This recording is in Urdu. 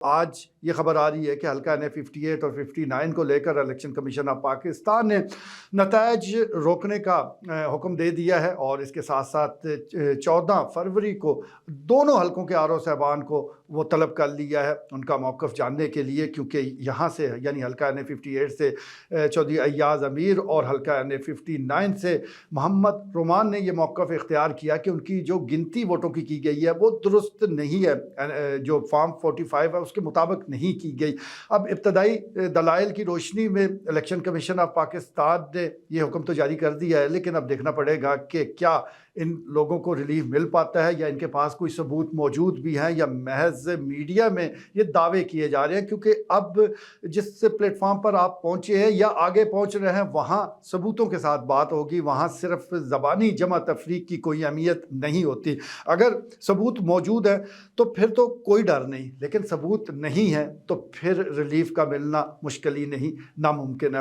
آج یہ خبر آ رہی ہے کہ حلقہ N58 اور 59 کو لے کر الیکشن کمیشن آف پاکستان نے نتائج روکنے کا حکم دے دیا ہے، اور اس کے ساتھ ساتھ 14 فروری کو دونوں حلقوں کے آر او صاحبان کو وہ طلب کر لیا ہے ان کا موقف جاننے کے لیے، کیونکہ یہاں سے یعنی حلقہ N58 سے چودھری ایاز امیر اور حلقہ N59 سے محمد رومان نے یہ موقف اختیار کیا کہ ان کی جو گنتی ووٹوں کی گئی ہے وہ درست نہیں ہے، جو فارم 45 ہے اس کے مطابق نہیں کی گئی۔ اب ابتدائی دلائل کی روشنی میں الیکشن کمیشن آف پاکستان نے یہ حکم تو جاری کر دیا ہے، لیکن اب دیکھنا پڑے گا کہ کیا ان لوگوں کو ریلیف مل پاتا ہے، یا ان کے پاس کوئی ثبوت موجود بھی ہیں، یا محض میڈیا میں یہ دعوے کیے جا رہے ہیں، کیونکہ اب جس پلیٹ فارم پر آپ پہنچے ہیں یا آگے پہنچ رہے ہیں وہاں ثبوتوں کے ساتھ بات ہوگی، وہاں صرف زبانی جمع تفریق کی کوئی اہمیت نہیں ہوتی۔ اگر ثبوت موجود ہے تو پھر تو کوئی ڈر نہیں، لیکن ثبوت نہیں ہے تو پھر ریلیف کا ملنا مشکل ہی نہیں، ناممکن ہے۔